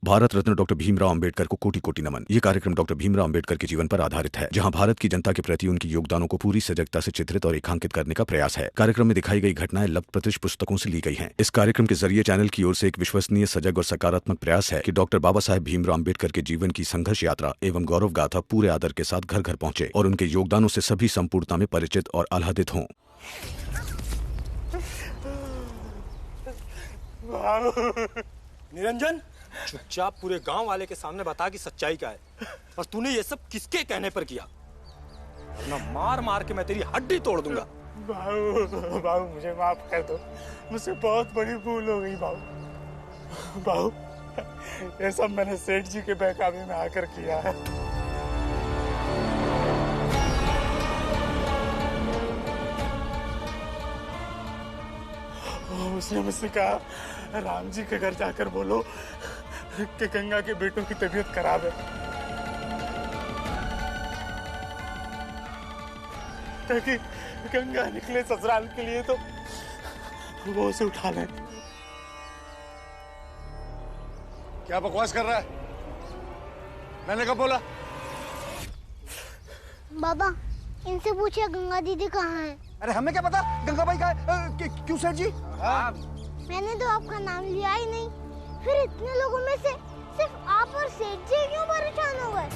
Bharat Ratna doctor Bhimrao Ambedkar को कोटि कोटि नमन। ये कार्यक्रम डॉक्टर भीमराव अंबेडकर के जीवन पर आधारित है, जहां भारत की जनता के प्रति उनके योगदानों को पूरी सजगता से चित्रित और रेखांकित करने का प्रयास है। कार्यक्रम में दिखाई गई घटनाएं लब्ध प्रतिष्ठ पुस्तकों से ली गई हैं। इस कार्यक्रम के जरिए चैनल की ओर से एक विश्वसनीय, सजग और सकारात्मक प्रयास है कि डॉक्टर बाबा साहेब भीमराव अंबेडकर के जीवन की संघर्ष यात्रा एवं गौरव गाथा पूरे आदर के साथ घर घर पहुंचे और उनके योगदानों से सभी संपूर्णता में परिचित और आह्लादित हों। निरंजन, चुपचाप पूरे गांव वाले के सामने बता कि सच्चाई क्या है और तूने ये सब किसके कहने पर किया, वरना मार मार के मैं तेरी हड्डी तोड़ दूंगा। बाबू, बाबू मुझे माफ कर दो, मुझसे बहुत बड़ी भूल हो गई बाबू। बाबू, ये सब मैंने सेठ जी के बहकावे में आकर किया है। उसने मुझसे कहा, राम जी के घर जाकर बोलो कि गंगा के बेटों की तबीयत खराब है, ताकि गंगा निकले ससुराल के लिए तो वो उसे उठा ले। क्या बकवास कर रहा है? मैंने कब बोला? बाबा, इनसे पूछिए गंगा दीदी कहाँ है। अरे हमें क्या पता गंगा भाई कहाँ है? क्यों सेठ जी? मैंने तो आपका नाम लिया ही नहीं, फिर इतने लोगों में से सिर्फ आप और सेठ जी क्यों परेशान हो गए?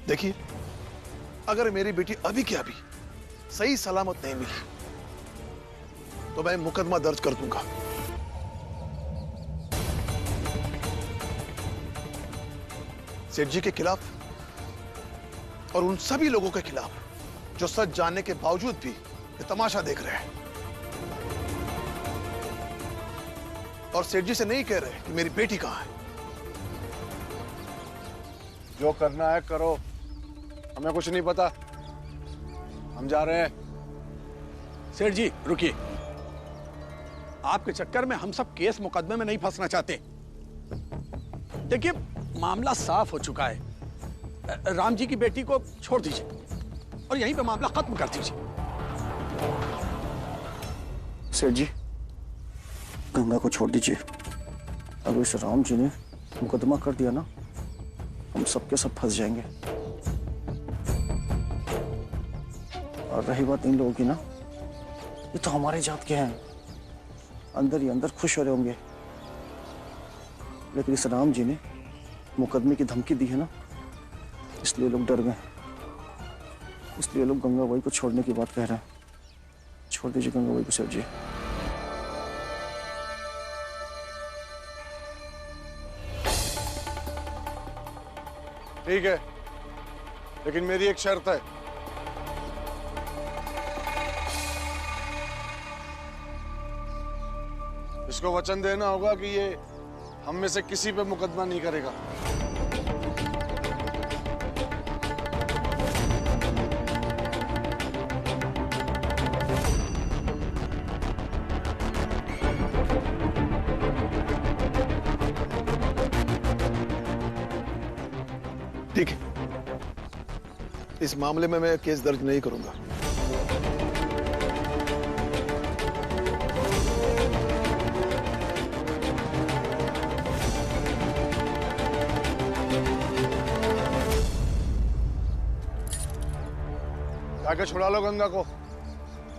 देखिए, अगर मेरी बेटी अभी की अभी सही सलामत नहीं मिली तो मैं मुकदमा दर्ज कर दूंगा। सेठ जी के खिलाफ और उन सभी लोगों के खिलाफ जो सच जानने के बावजूद भी ये तमाशा देख रहे हैं और सेठ जी से नहीं कह रहे कि मेरी बेटी कहां है। जो करना है करो, हमें कुछ नहीं पता, हम जा रहे हैं। सेठ जी रुकिए, आपके चक्कर में हम सब केस मुकदमे में नहीं फंसना चाहते। देखिए, मामला साफ हो चुका है, राम जी की बेटी को छोड़ दीजिए और यहीं पे मामला खत्म कर दीजिए। सेठ जी, गंगा को छोड़ दीजिए। अगर इस राम जी ने मुकदमा कर दिया ना, हम सबके सब फंस जाएंगे। और रही बात इन लोगों की ना, ये तो हमारे जात के हैं, अंदर ही अंदर खुश हो रहे होंगे, लेकिन इस राम जी ने मुकदमे की धमकी दी है ना, इसलिए लोग डर गए, इसलिए लोग गंगा बाई को छोड़ने की बात कह रहे हैं। छोड़ दीजिए गंगा बाई को सेठ जी। ठीक है, लेकिन मेरी एक शर्त है। इसको वचन देना होगा कि ये हम में से किसी पे मुकदमा नहीं करेगा। ठीक है, इस मामले में मैं केस दर्ज नहीं करूंगा। जाके छुड़ा लो गंगा को,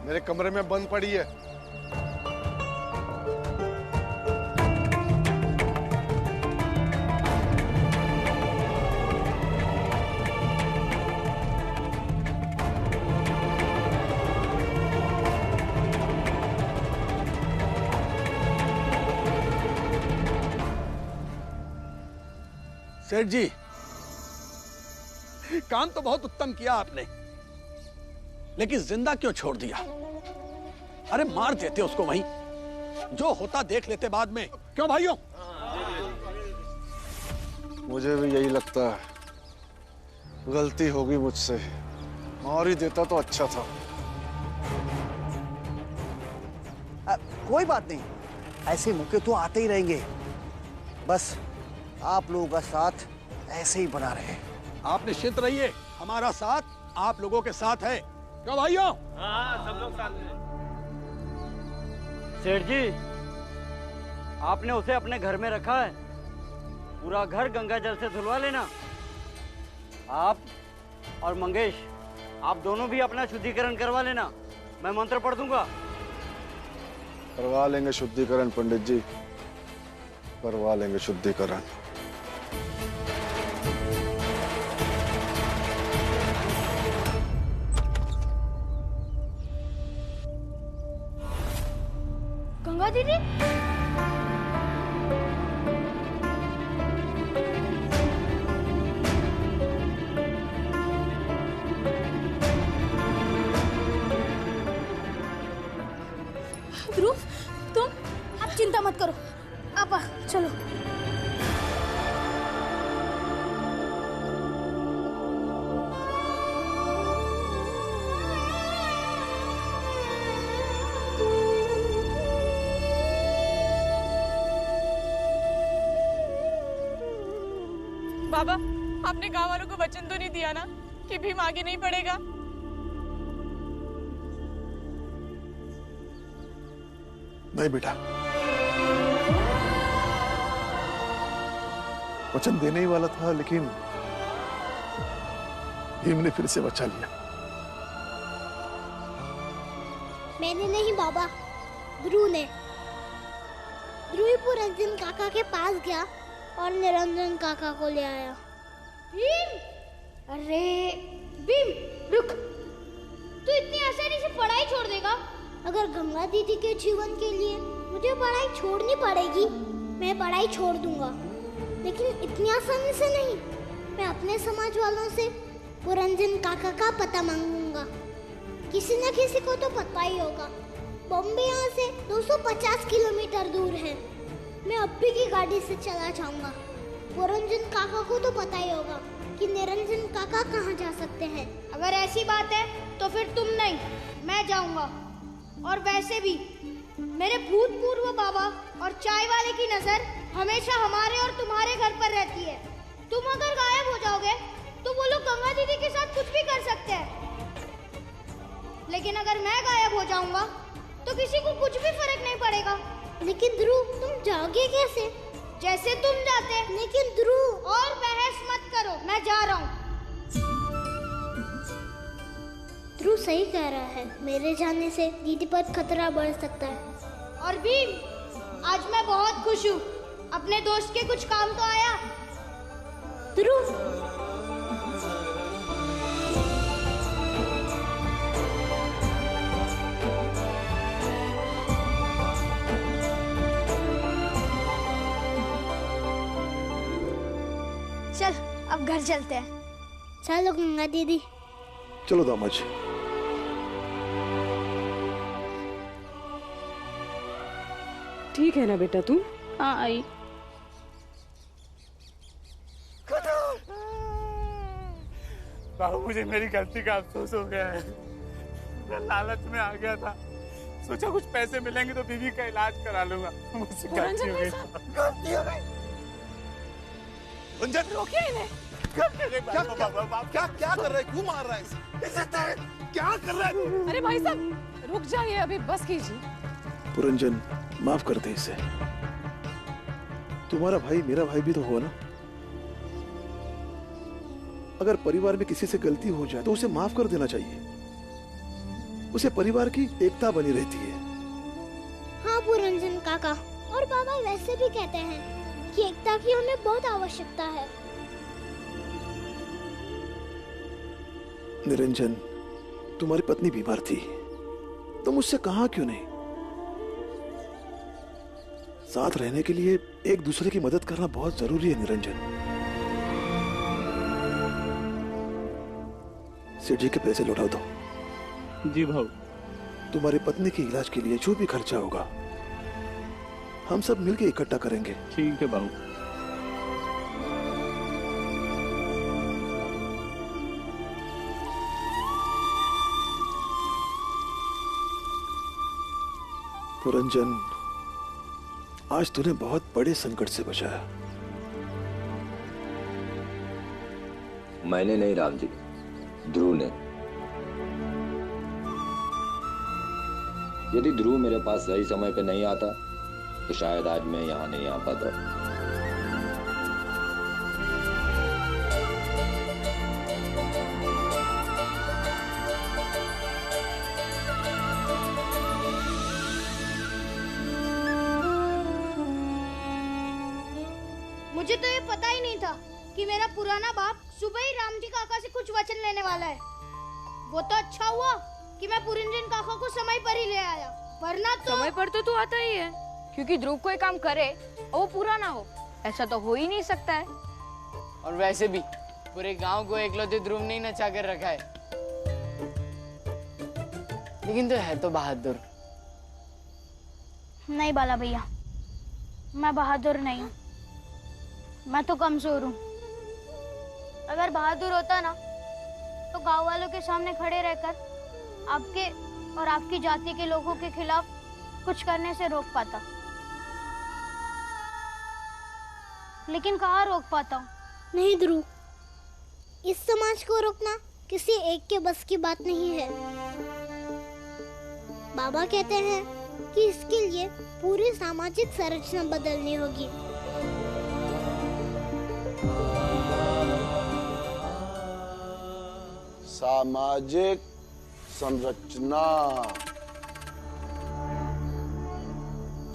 मेरे कमरे में बंद पड़ी है। सेठ जी, काम तो बहुत उत्तम किया आपने, लेकिन जिंदा क्यों छोड़ दिया? अरे मार देते उसको वहीं, जो होता देख लेते बाद में। क्यों भाइयों? मुझे भी यही लगता है, गलती होगी मुझसे, मार ही देता तो अच्छा था। कोई बात नहीं, ऐसे मौके तो आते ही रहेंगे, बस आप लोगों का साथ ऐसे ही बना रहे। आप निश्चिंत रहिए, हमारा साथ आप लोगों के साथ है। क्यों भाइयों? हाँ, सब लोग साथ में। सेठ जी, आपने उसे अपने घर में रखा है। पूरा घर गंगा जल से धुलवा लेना। आप और मंगेश, आप दोनों भी अपना शुद्धिकरण करवा लेना। मैं मंत्र पढ़ दूंगा। करवा लेंगे शुद्धिकरण पंडित जी, करवा लेंगे शुद्धिकरण। गंगा दीदी, ध्रुव, तुम आप चिंता मत करो। आप चलो। बाबा, आपने गांव वालों को वचन तो नहीं दिया ना कि भीम आगे नहीं बढ़ेगा? नहीं बेटा, वचन देने ही वाला था, लेकिन भीम ने फिर से बचा लिया। मैंने नहीं बाबा, ध्रुव ने। ध्रुव पुरंजन काका के पास गया और निरंजन काका को ले आया। भीम! अरे भीम, रुक! तू इतनी आसानी से पढ़ाई छोड़ देगा? अगर गंगा दीदी के जीवन के लिए मुझे पढ़ाई छोड़नी पड़ेगी, मैं पढ़ाई छोड़ दूंगा, लेकिन इतनी आसानी से नहीं। मैं अपने समाज वालों से पुरंजन काका का पता मांगूंगा। किसी न किसी को तो पता ही होगा। बॉम्बे यहाँ से 250 किलोमीटर दूर है। मैं अभी की गाड़ी से चला जाऊंगा। पुरंजन काका को तो पता ही होगा कि निरंजन काका कहाँ जा सकते हैं। अगर ऐसी बात है तो फिर तुम नहीं, मैं जाऊंगा। और वैसे भी मेरे भूतपूर्व बाबा और चाय वाले की नजर हमेशा हमारे और तुम्हारे घर पर रहती है। तुम अगर गायब हो जाओगे तो वो लोग गंगा दीदी के साथ कुछ भी कर सकते हैं, लेकिन अगर मैं गायब हो जाऊंगा तो किसी को कुछ भी फर्क नहीं पड़ेगा। लेकिन ध्रुव, तुम जाओगे कैसे? जैसे तुम जाते। लेकिन ध्रुव, और बहस मत करो, मैं जा रहा हूँ। ध्रुव सही कह रहा है, मेरे जाने से दीदी पर खतरा बढ़ सकता है। और भीम, आज मैं बहुत खुश हूँ। अपने दोस्त के कुछ काम तो आया। ध्रुव, चल अब घर चलते हैं। चलो गंगा दीदी। चलो दामाद जी। ठीक है ना बेटा तू? हाँ आई। बाबू, मुझे मेरी गलती का अफसोस हो गया है। मैं लालच में आ गया था, सोचा कुछ पैसे मिलेंगे तो बीवी का इलाज करा लूंगा। मुझसे गलती हो गई। गलती हो गई। रंजन, रोकिए इन्हें। क्या कर रहे? क्यों मार रहा है इसे? क्या कर रहा है? अरे भाई साहब, रुक जाइए, अभी बस कीजिए। पुरंजन, माफ कर दे इसे। तुम्हारा भाई मेरा भाई भी तो हुआ ना। अगर परिवार में किसी से गलती हो जाए तो उसे माफ कर देना चाहिए। उसे परिवार की एकता बनी रहती है। हाँ पुरंजन काका, और बाबा वैसे भी कहते हैं कि एकता की हमें बहुत आवश्यकता है। निरंजन, तुम्हारी पत्नी बीमार थी, तुम उससे कहा क्यों नहीं? साथ रहने के लिए एक दूसरे की मदद करना बहुत जरूरी है निरंजन। सेठ जी के पैसे लौटा दो। जी भाऊ। तुम्हारी पत्नी के इलाज के लिए जो भी खर्चा होगा हम सब मिलके इकट्ठा करेंगे। ठीक है भाऊ। पुरंजन, आज तूने बहुत बड़े संकट से बचाया। मैंने नहीं राम जी, ध्रुव ने। यदि ध्रुव मेरे पास सही समय पे नहीं आता तो शायद आज मैं यहाँ नहीं आ पाता। मुझे तो ये पता ही नहीं था कि मेरा पुराना बाप सुबह ही राम जी काका से कुछ वचन लेने वाला है। वो तो अच्छा हुआ कि मैं पुरंजन काका को समय पर ही ले आया, वरना तो समय पर तो तू आता ही है, क्योंकि ध्रुव कोई काम करे और वो पूरा ना हो, ऐसा तो हो ही नहीं सकता है। और वैसे भी पूरे गांव को एकलौते ध्रुव ने ही नचा कर रखा है। लेकिन तो है तो बहादुर। नहीं बाला भैया, मैं बहादुर नहीं हूँ, मैं तो कमजोर हूँ। अगर बहादुर होता ना तो गांव वालों के सामने खड़े रहकर आपके और आपकी जाति के लोगों के खिलाफ कुछ करने से रोक पाता, लेकिन कहाँ रोक पाता हूँ। नहीं ध्रुव, इस समाज को रोकना किसी एक के बस की बात नहीं है। बाबा कहते हैं कि इसके लिए पूरी सामाजिक संरचना बदलनी होगी। सामाजिक संरचना,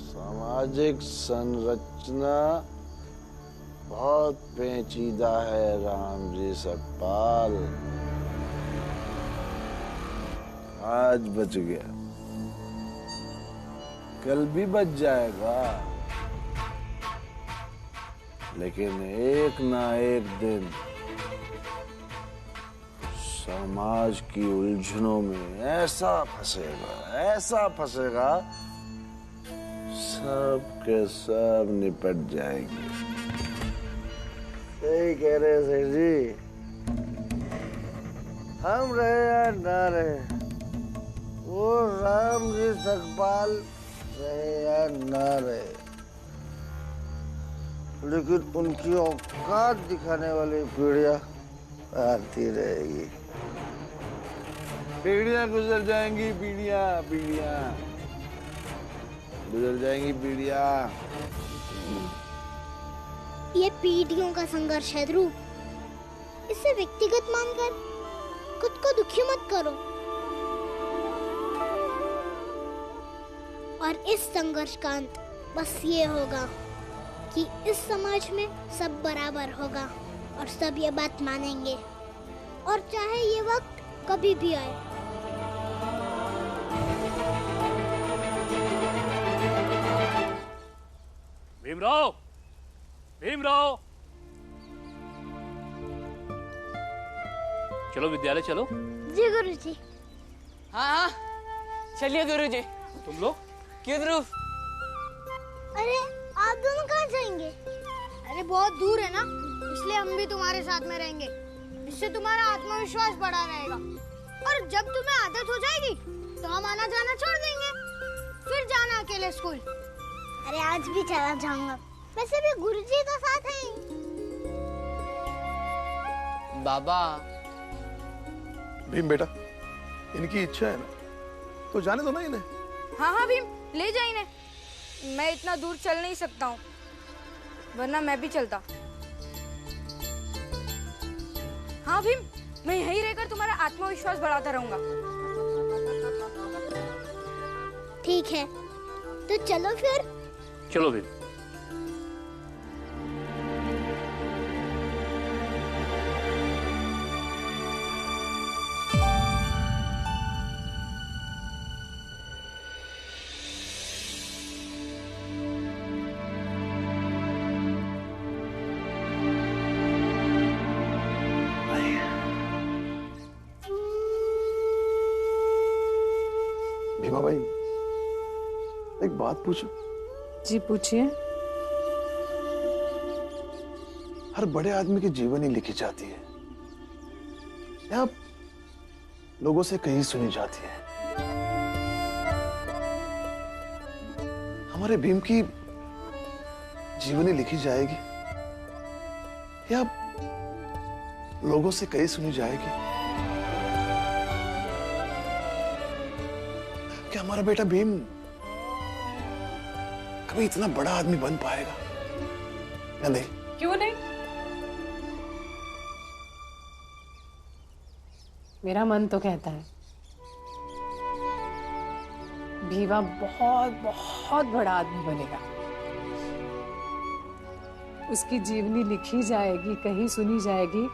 सामाजिक संरचना बहुत पेचीदा है राम जी सतपाल। आज बच गया, कल भी बच जाएगा, लेकिन एक ना एक दिन समाज की उलझनों में ऐसा फंसेगा, सब के सब निपट जाएंगे। सही कह रहे सेठ जी, हम रहे या ना रहे, वो राम जी सतपाल रहे या ना रहे, लेकिन उनकी औकात दिखाने वाली पीढ़ियां आती रहेगी। पीढ़ियां गुजर जाएंगी, पीढ़ियां गुजर जाएंगी, पीढ़ियां। ये पीढ़ियों का संघर्ष है ध्रुव, इसे व्यक्तिगत मानकर खुद को दुखी मत करो। और इस संघर्ष का अंत बस ये होगा कि इस समाज में सब बराबर होगा और सब ये बात मानेंगे, और चाहे ये वक्त कभी भी आए। भीमराव, चलो विद्यालय चलो। जी गुरुजी। हाँ, चलिए गुरुजी। तुम लोग? क्यों ध्रुव? अरे आप दोनों कहाँ जाएंगे? अरे बहुत दूर है ना, इसलिए हम भी तुम्हारे साथ में रहेंगे, जिससे तुम्हारा आत्मविश्वास बढ़ा रहेगा। और जब तुम्हें आदत हो जाएगी तो हम आना जाना छोड़ देंगे, फिर जाना अकेले स्कूल। अरे आज भी चला जाऊंगा, वैसे भी गुरुजी तो साथ हैं। बाबा। भीम बेटा, इनकी इच्छा है ना तो जाने दो ना इन्हें। हाँ भीम, ले जा इन्हें। मैं इतना दूर चल नहीं सकता हूँ, वरना मैं भी चलता। हाँ भीम, मैं यहीं रहकर तुम्हारा आत्मविश्वास बढ़ाता रहूंगा। ठीक है, तो चलो फिर। चलो भीम। भीमा भाई, एक बात पूछूं? जी पूछिए। हर बड़े आदमी की जीवनी लिखी जाती है या लोगों से कहीं सुनी जाती है। हमारे भीम की जीवनी लिखी जाएगी या लोगों से कहीं सुनी जाएगी? क्या हमारा बेटा भीम कभी इतना बड़ा आदमी बन पाएगा? नहीं। क्यों नहीं? मेरा मन तो कहता है भीमा बहुत बहुत बड़ा आदमी बनेगा। उसकी जीवनी लिखी जाएगी, कहीं सुनी जाएगी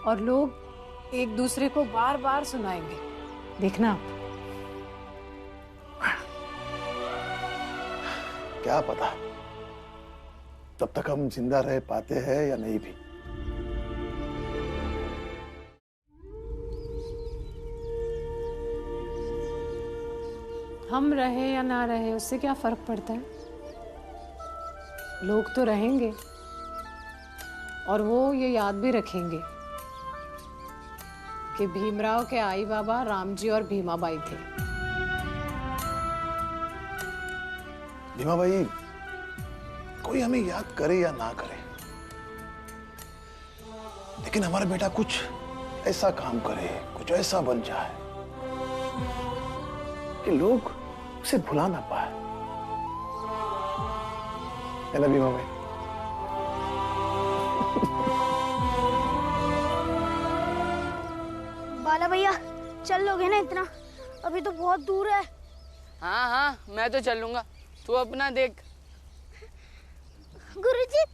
और लोग एक दूसरे को बार बार सुनाएंगे। देखना। क्या पता तब तक हम जिंदा रह पाते हैं या नहीं भी। हम रहे या ना रहे उससे क्या फर्क पड़ता है? लोग तो रहेंगे और वो ये याद भी रखेंगे कि भीमराव के आई बाबा रामजी और भीमाबाई थे। भीमाबाई कोई हमें याद करे या ना करे, लेकिन हमारा बेटा कुछ ऐसा काम करे, कुछ ऐसा बन जाए कि लोग उसे भुला ना पाए। है ना भीमाबाई? बाला भैया चल लोगे ना इतना? अभी तो बहुत दूर है। हाँ हाँ मैं तो चल लूंगा, तू अपना देख। गुरुजी,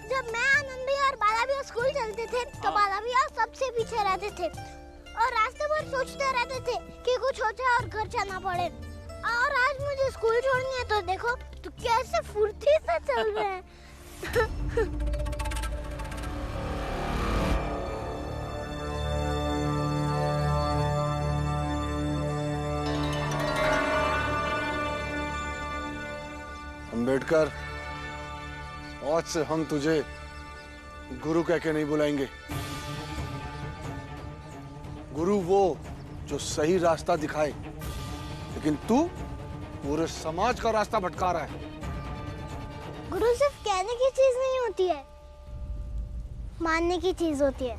जब मैं आनंद भैया और बाला भैया स्कूल चलते थे तो बाला भैया सबसे पीछे रहते थे और रास्ते भर सोचते रहते थे कि कुछ हो जाए और घर जाना पड़े। और आज मुझे स्कूल छोड़नी है तो देखो तो कैसे फुर्ती से चल रहे हैं। अंबेडकर, आज से हम तुझे गुरु कह के नहीं बुलाएंगे। गुरु वो जो सही रास्ता दिखाए, लेकिन तू पूरे समाज का रास्ता भटका रहा है। गुरु सिर्फ कहने की चीज नहीं होती है, मानने की चीज होती है।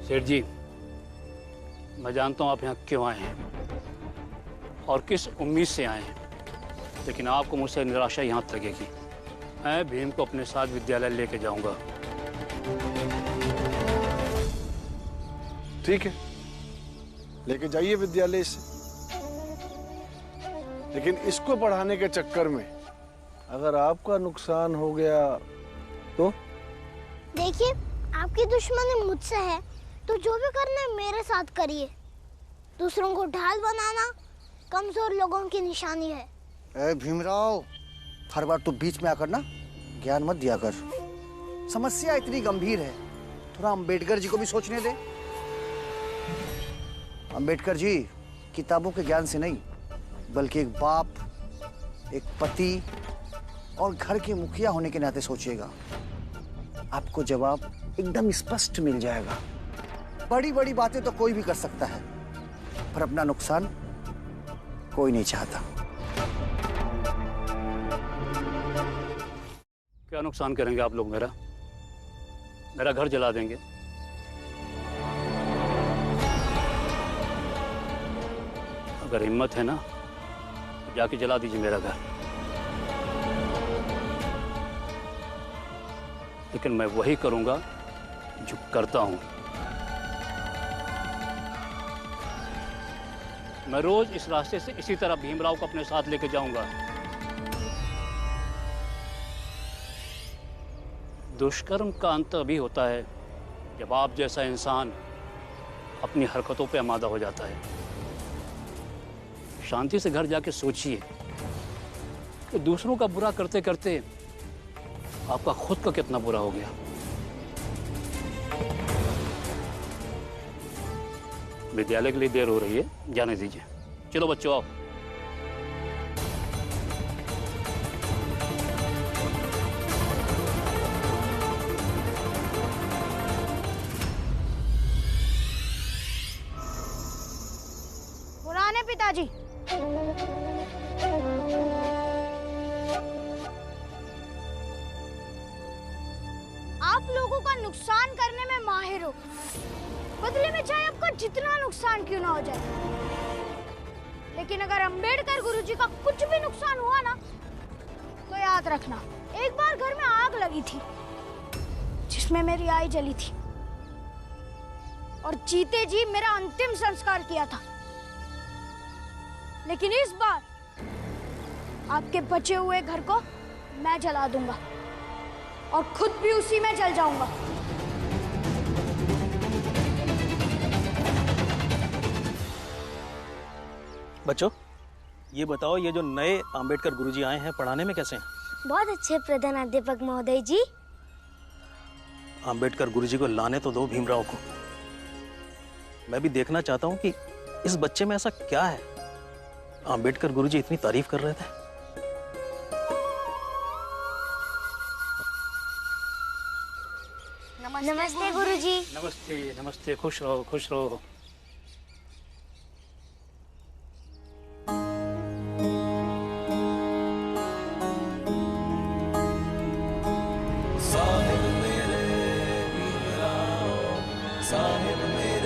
सेठ जी, मैं जानता हूं आप यहाँ क्यों आए हैं और किस उम्मीद से आए हैं, लेकिन आपको मुझसे निराशा यहाँ लगेगी। मैं भीम को अपने साथ विद्यालय लेके जाऊंगा। ठीक है, लेके जाइए विद्यालय से, लेकिन इसको पढ़ाने के चक्कर में अगर आपका नुकसान हो गया तो? देखिए, आपकी दुश्मनी मुझसे है तो जो भी करना है मेरे साथ करिए। दूसरों को ढाल बनाना कमजोर लोगों की निशानी है। ए भीमराव, हर बार तू बीच में आकर ना ज्ञान मत दिया कर। समस्या इतनी गंभीर है, थोड़ा अंबेडकर जी को भी सोचने दे। अंबेडकर जी किताबों के ज्ञान से नहीं, बल्कि एक बाप, एक पति और घर के मुखिया होने के नाते सोचिएगा। आपको जवाब एकदम स्पष्ट मिल जाएगा। बड़ी बड़ी बातें तो कोई भी कर सकता है, पर अपना नुकसान कोई नहीं चाहता। क्या नुकसान करेंगे आप लोग? मेरा घर जला देंगे? अगर हिम्मत है ना तो जाके जला दीजिए मेरा घर, लेकिन मैं वही करूंगा जो करता हूं। मैं रोज इस रास्ते से इसी तरह भीमराव को अपने साथ लेके जाऊंगा। दुष्कर्म का अंत अभी होता है जब आप जैसा इंसान अपनी हरकतों पे आमादा हो जाता है। शांति से घर जाके सोचिए कि दूसरों का बुरा करते करते आपका खुद का कितना बुरा हो गया। विद्यालय के लिए देर हो रही है, जाने दीजिए। चलो बच्चों आओ। पुराने पिताजी, आप लोगों का नुकसान करने में माहिर हो, बदले में चाहे आपका जितना नुकसान क्यों ना हो जाए। लेकिन अगर अंबेडकर गुरुजी का कुछ भी नुकसान हुआ ना, तो याद रखना, एक बार घर में आग लगी थी जिसमें मेरी आई जली थी और जीते जी मेरा अंतिम संस्कार किया था। लेकिन इस बार आपके बचे हुए घर को मैं जला दूंगा और खुद भी उसी में जल जाऊंगा। बच्चों, ये बताओ, ये जो नए अंबेडकर गुरुजी आए हैं, पढ़ाने में कैसे हैं? बहुत अच्छे प्रधानाध्यापक महोदय जी। अंबेडकर गुरुजी को लाने तो दो भीमराव को। मैं भी देखना चाहता हूँ कि इस बच्चे में ऐसा क्या है। अंबेडकर गुरुजी इतनी तारीफ कर रहे थे। नमस्ते गुरुजी। नमस्ते नमस्ते, खुश रहो खुश रहो। साहिब मेरे भीमराव, साहिब मेरे